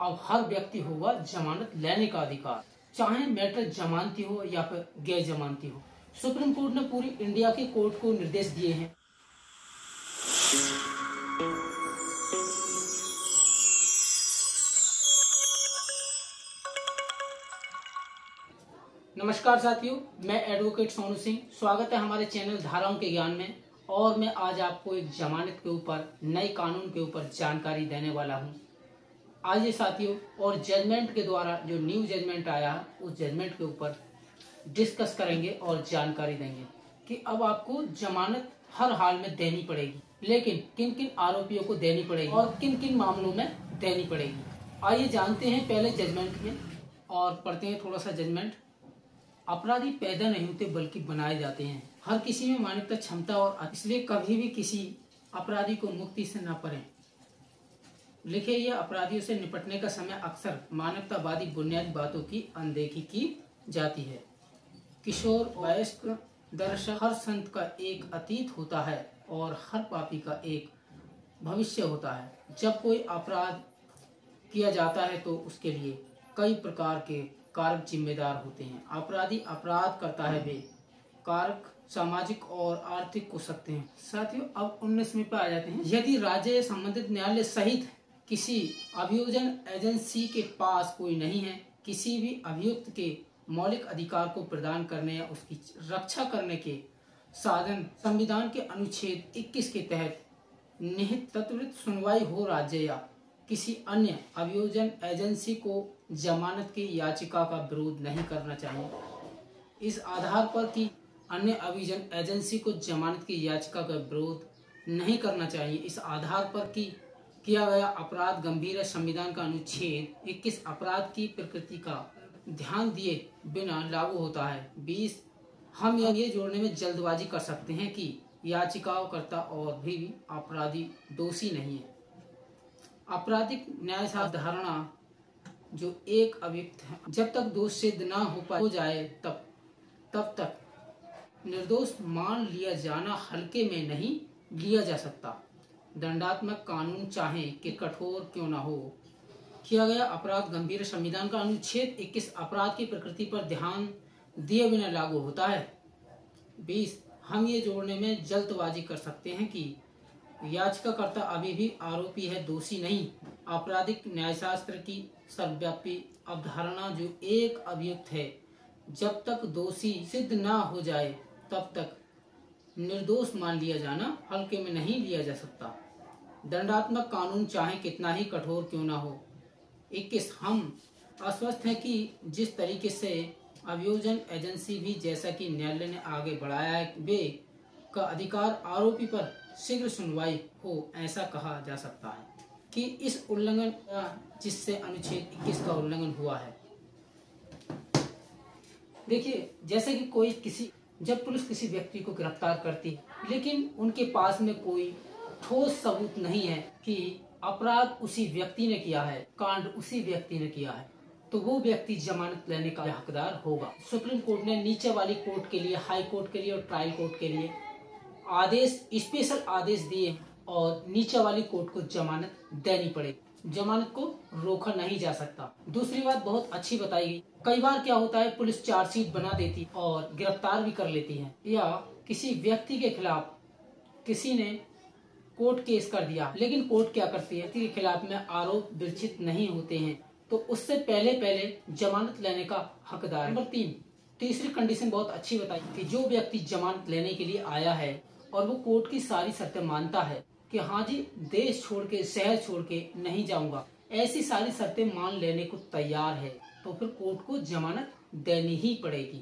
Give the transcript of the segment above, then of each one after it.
अब हर व्यक्ति होगा जमानत लेने का अधिकार, चाहे मैटर जमानती हो या फिर गैर जमानती हो। सुप्रीम कोर्ट ने पूरी इंडिया के कोर्ट को निर्देश दिए हैं। नमस्कार साथियों, मैं एडवोकेट सोनू सिंह, स्वागत है हमारे चैनल धाराओं के ज्ञान में। और मैं आज आपको एक जमानत के ऊपर, नए कानून के ऊपर जानकारी देने वाला हूं। आइए साथियों, और जजमेंट के द्वारा जो न्यू जजमेंट आया है उस जजमेंट के ऊपर डिस्कस करेंगे और जानकारी देंगे कि अब आपको जमानत हर हाल में देनी पड़ेगी, लेकिन किन किन आरोपियों को देनी पड़ेगी और किन किन मामलों में देनी पड़ेगी। आइए जानते हैं पहले जजमेंट में और पढ़ते हैं थोड़ा सा जजमेंट। अपराधी पैदा नहीं होते बल्कि बनाए जाते हैं। हर किसी में मानवता, क्षमता और इसलिए कभी भी किसी अपराधी को मुक्ति से न पड़े। लिखे, यह अपराधियों से निपटने का समय अक्सर मानवतावादी बुनियादी बातों की अनदेखी की जाती है। किशोर वयस्क, दरअसल हर संत का एक अतीत होता है और हर पापी का एक भविष्य होता है। जब कोई अपराध किया जाता है तो उसके लिए कई प्रकार के कारक जिम्मेदार होते हैं। अपराधी अपराध करता है, वे कारक सामाजिक और आर्थिक हो सकते हैं। साथियों, अब 19वें पे आ जाते हैं। यदि राज्य या संबंधित न्यायालय सहित किसी अभियोजन एजेंसी के पास कोई नहीं है, किसी भी अभियुक्त के मौलिक अधिकार को प्रदान करने या उसकी रक्षा करने के साधन संविधान के अनुच्छेद 21 के तहत निहित त्वरित सुनवाई हो, राज्य या किसी अन्य अभियोजन एजेंसी को जमानत की याचिका का विरोध नहीं करना चाहिए। इस आधार पर कि अन्य अभियोजन एजेंसी को जमानत की याचिका का विरोध नहीं करना चाहिए, इस आधार पर कि किया गया अपराध गंभीर है, संविधान का अनुच्छेद 21 अपराध की प्रकृति का ध्यान दिए बिना लागू होता है। 20, हम ये जोड़ने में जल्दबाजी कर सकते हैं कि याचिकाकर्ता और भी अपराधी दोषी नहीं है। आपराधिक न्यायशास्त्र धारणा जो एक अभियुक्त है, जब तक दोष सिद्ध न हो जाए तब तक निर्दोष मान लिया जाना हल्के में नहीं लिया जा सकता। दंडात्मक कानून चाहे कि कठोर क्यों न हो, किया गया अपराध गंभीर संविधान का अनुच्छेद 21 अपराध की प्रकृति पर ध्यान दिए बिना लागू होता है। 20, हम ये जोड़ने में जल्दबाजी कर सकते हैं कि याचिकाकर्ता अभी भी आरोपी है, दोषी नहीं। आपराधिक न्यायशास्त्र की सर्वव्यापी अवधारणा जो एक अभियुक्त है, जब तक दोषी सिद्ध न हो जाए तब तक निर्दोष मान लिया जाना हल्के में नहीं लिया जा सकता। दंडात्मक कानून चाहे कितना ही कठोर क्यों न हो। 21, हम आश्वस्त हैं कि जिस तरीके से अभियोजन एजेंसी भी, जैसा कि न्यायालय ने आगे बढ़ाया है, वे का अधिकार आरोपी पर शीघ्र सुनवाई हो, ऐसा कहा जा सकता है कि इस उल्लंघन जिससे अनुच्छेद 21 का उल्लंघन हुआ है। देखिए, जैसे कि जब पुलिस किसी व्यक्ति को गिरफ्तार करती है, लेकिन उनके पास में कोई ठोस सबूत नहीं है कि अपराध उसी व्यक्ति ने किया है, कांड उसी व्यक्ति ने किया है, तो वो व्यक्ति जमानत लेने का हकदार होगा। सुप्रीम कोर्ट ने नीचे वाली कोर्ट के लिए, हाई कोर्ट के लिए और ट्रायल कोर्ट के लिए स्पेशल आदेश दिए और नीचे वाली कोर्ट को जमानत देनी पड़ेगी। जमानत को रोका नहीं जा सकता। दूसरी बात बहुत अच्छी बताई गई। कई बार क्या होता है, पुलिस चार्जशीट बना देती और गिरफ्तार भी कर लेती है, या किसी व्यक्ति के खिलाफ किसी ने कोर्ट केस कर दिया, लेकिन कोर्ट क्या करती है, व्यक्ति के खिलाफ में आरोप विरचित नहीं होते हैं, तो उससे पहले जमानत लेने का हकदार है। नंबर 3, तीसरी कंडीशन बहुत अच्छी बताई कि जो व्यक्ति जमानत लेने के लिए आया है और वो कोर्ट की सारी शर्तें मानता है कि हाँ जी, देश छोड़ के, शहर छोड़ के नहीं जाऊंगा, ऐसी सारी शर्तें मान लेने को तैयार है, तो फिर कोर्ट को जमानत देनी ही पड़ेगी।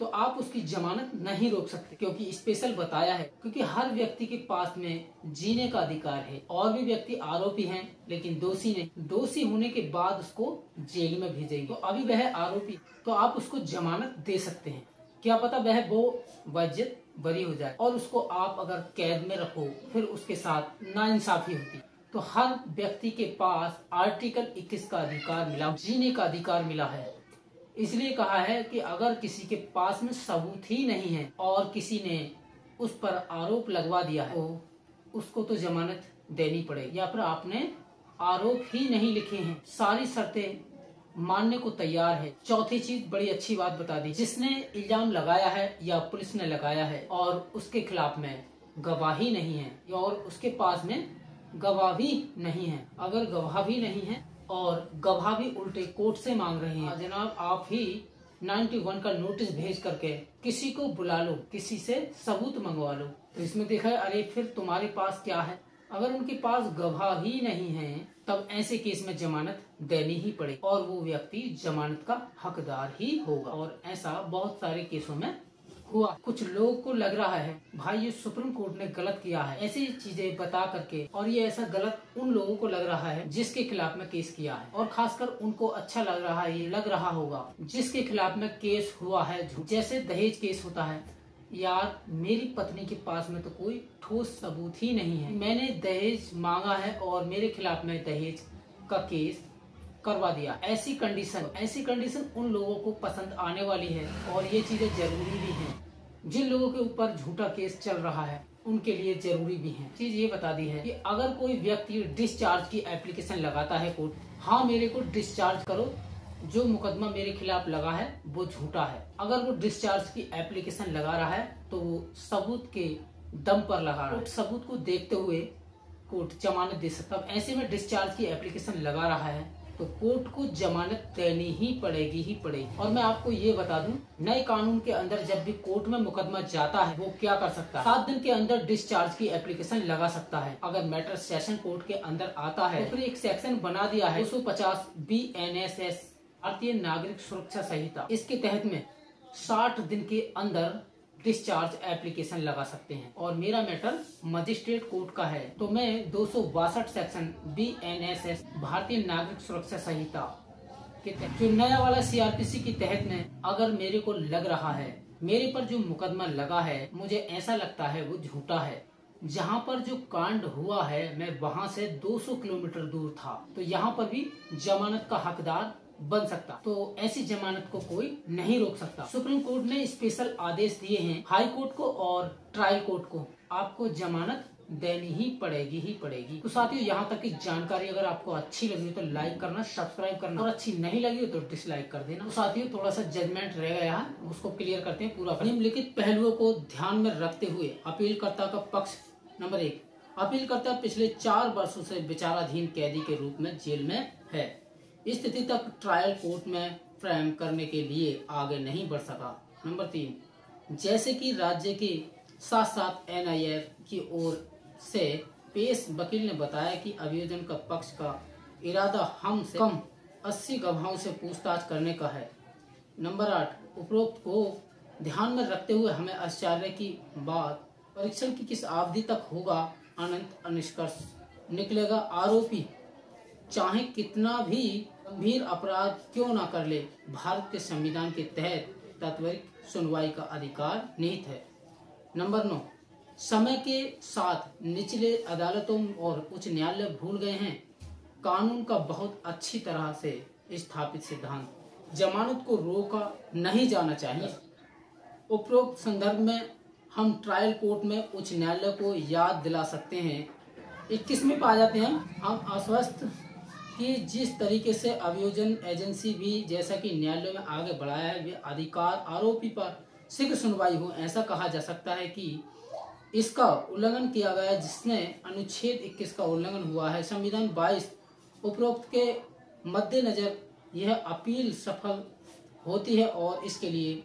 तो आप उसकी जमानत नहीं रोक सकते, क्योंकि स्पेशल बताया है, क्योंकि हर व्यक्ति के पास में जीने का अधिकार है। और भी व्यक्ति आरोपी हैं लेकिन दोषी नहीं, दोषी होने के बाद उसको जेल में भेजेंगे, तो अभी वह आरोपी, तो आप उसको जमानत दे सकते हैं। क्या पता वो वजह बरी हो जाए और उसको आप अगर कैद में रखो, फिर उसके साथ नाइंसाफी होती। तो हर व्यक्ति के पास आर्टिकल 21 का अधिकार मिला, जीने का अधिकार मिला है। इसलिए कहा है कि अगर किसी के पास में सबूत ही नहीं है और किसी ने उस पर आरोप लगवा दिया है, तो उसको तो जमानत देनी पड़ेगी, या फिर आपने आरोप ही नहीं लिखे हैं, सारी शर्तें मानने को तैयार है। चौथी चीज बड़ी अच्छी बात बता दी, जिसने इल्जाम लगाया है या पुलिस ने लगाया है और उसके खिलाफ में गवाही नहीं है और उसके पास में गवाह भी नहीं है, अगर गवाह भी नहीं है और गवाह भी उल्टे कोर्ट से मांग रहे हैं, जनाब आप ही 91 का नोटिस भेज करके किसी को बुला लो, किसी से सबूत मंगवा लो। तो इसमें देखा है, अरे फिर तुम्हारे पास क्या है? अगर उनके पास गवाह ही नहीं है तब ऐसे केस में जमानत देनी ही पड़ेगी और वो व्यक्ति जमानत का हकदार ही होगा। और ऐसा बहुत सारे केसों में हुआ। कुछ लोगों को लग रहा है भाई ये सुप्रीम कोर्ट ने गलत किया है, ऐसी चीजें बता करके, और ये ऐसा गलत उन लोगों को लग रहा है जिसके खिलाफ में केस किया है, और खासकर उनको अच्छा लग रहा है, ये लग रहा होगा जिसके खिलाफ में केस हुआ है। जैसे दहेज केस होता है, यार मेरी पत्नी के पास में तो कोई ठोस सबूत ही नहीं है, मैंने दहेज मांगा है और मेरे खिलाफ में दहेज का केस करवा दिया। ऐसी कंडीशन उन लोगों को पसंद आने वाली है और ये चीजें जरूरी भी हैं। जिन लोगों के ऊपर झूठा केस चल रहा है उनके लिए जरूरी भी है। चीज ये बता दी है कि अगर कोई व्यक्ति डिस्चार्ज की एप्लीकेशन लगाता है कोर्ट, हाँ मेरे को डिस्चार्ज करो, जो मुकदमा मेरे खिलाफ लगा है वो झूठा है, अगर वो डिस्चार्ज की एप्लीकेशन लगा रहा है तो वो सबूत के दम पर लगा रहा है, सबूत को देखते हुए कोर्ट जमानत दे सकता है। ऐसे में डिस्चार्ज की एप्लीकेशन लगा रहा है तो कोर्ट को जमानत देनी ही पड़ेगी। और मैं आपको ये बता दूं, नए कानून के अंदर जब भी कोर्ट में मुकदमा जाता है वो क्या कर सकता है, 7 दिन के अंदर डिस्चार्ज की एप्लीकेशन लगा सकता है। अगर मैटर सेशन कोर्ट के अंदर आता है तो फिर एक सेक्शन बना दिया है 250 BNSS भारतीय नागरिक सुरक्षा संहिता, इसके तहत में 60 दिन के अंदर डिस्चार्ज एप्लीकेशन लगा सकते हैं। और मेरा मैटर मजिस्ट्रेट कोर्ट का है तो मैं 262 सेक्शन BNSS भारतीय नागरिक सुरक्षा संहिता के तहत, जो नया वाला CRPC के तहत में अगर मेरे को लग रहा है, मेरे पर जो मुकदमा लगा है मुझे ऐसा लगता है वो झूठा है, जहाँ पर जो कांड हुआ है मैं वहाँ से 200 किलोमीटर दूर था, तो यहाँ पर भी जमानत का हकदार बन सकता, तो ऐसी जमानत को कोई नहीं रोक सकता। सुप्रीम कोर्ट ने स्पेशल आदेश दिए हैं हाई कोर्ट को और ट्रायल कोर्ट को, आपको जमानत देनी ही पड़ेगी। तो साथियों, यहाँ तक की जानकारी अगर आपको अच्छी लगी तो लाइक करना, सब्सक्राइब करना, और अच्छी नहीं लगी तो डिसलाइक कर देना। तो साथियों, थोड़ा सा जजमेंट रह गया है, उसको क्लियर करते हैं पूरा। निम्नलिखित पहलुओं को ध्यान में रखते हुए अपीलकर्ता का पक्ष। नंबर 1, अपीलकर्ता पिछले 4 वर्षों से विचाराधीन कैदी के रूप में जेल में है, इस स्थिति तक ट्रायल कोर्ट में फ्रेम करने के लिए आगे नहीं बढ़ सका। नंबर 3, जैसे कि राज्य के साथ साथ NIF की ओर से पेश वकील ने बताया कि अभियोजन का पक्ष का इरादा हम से कम 80 गवाहों से पूछताछ करने का है। नंबर 8, उपरोक्त को ध्यान में रखते हुए हमें आश्चर्य की बात परीक्षण की किस अवधि तक होगा, अनंत अनिष्कर्ष निकलेगा। आरोपी चाहे कितना भी गंभीर अपराध क्यों ना कर ले, भारत के संविधान के तहत त्वरित सुनवाई का अधिकार निहित है। नंबर 9, समय के साथ निचले अदालतों और उच्च न्यायालय भूल गए हैं कानून का बहुत अच्छी तरह से स्थापित सिद्धांत, जमानत को रोका नहीं जाना चाहिए। उपरोक्त संदर्भ में हम ट्रायल कोर्ट में उच्च न्यायालय को याद दिला सकते हैं। 21वें पा जाते हैं हम आश्वस्त कि जिस तरीके से अभियोजन एजेंसी भी जैसा कि न्यायालय में आगे बढ़ाया है, वे अधिकार आरोपी पर शीघ्र सुनवाई हो, ऐसा कहा जा सकता है कि इसका उल्लंघन किया गया, जिसने अनुच्छेद 21 का उल्लंघन हुआ है। संविधान 22 उपरोक्त के मद्देनजर यह अपील सफल होती है और इसके लिए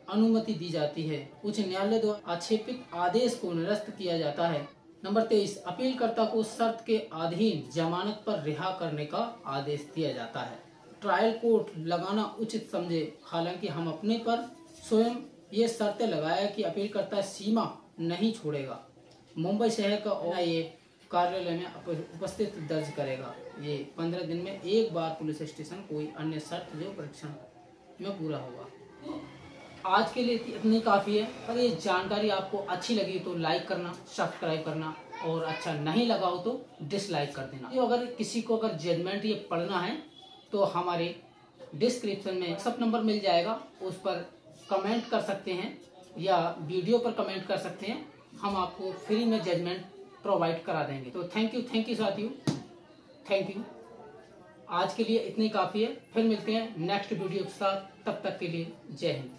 अनुमति दी जाती है। उच्च न्यायालय द्वारा आक्षेपित आदेश को निरस्त किया जाता है। नंबर 23, अपीलकर्ता को शर्त के अधीन जमानत पर रिहा करने का आदेश दिया जाता है। ट्रायल कोर्ट लगाना उचित समझे, हालांकि हम अपने पर स्वयं ये शर्तें लगाया कि अपीलकर्ता सीमा नहीं छोड़ेगा, मुंबई शहर का NIA कार्यालय में उपस्थित दर्ज करेगा। ये 15 दिन में एक बार पुलिस स्टेशन कोई अन्य शर्त जो परीक्षण में पूरा होगा। आज के लिए इतनी काफ़ी है। अगर ये जानकारी आपको अच्छी लगी तो लाइक करना, सब्सक्राइब करना, और अच्छा नहीं लगा हो तो डिसलाइक कर देना। तो अगर किसी को अगर जजमेंट ये पढ़ना है तो हमारे डिस्क्रिप्शन में व्हाट्सएप नंबर मिल जाएगा, उस पर कमेंट कर सकते हैं या वीडियो पर कमेंट कर सकते हैं, हम आपको फ्री में जजमेंट प्रोवाइड करा देंगे। तो थैंक यू साथियों। Thank you. आज के लिए इतनी काफ़ी है, फिर मिलते हैं नेक्स्ट वीडियो के साथ। तब तक के लिए जय हिंद।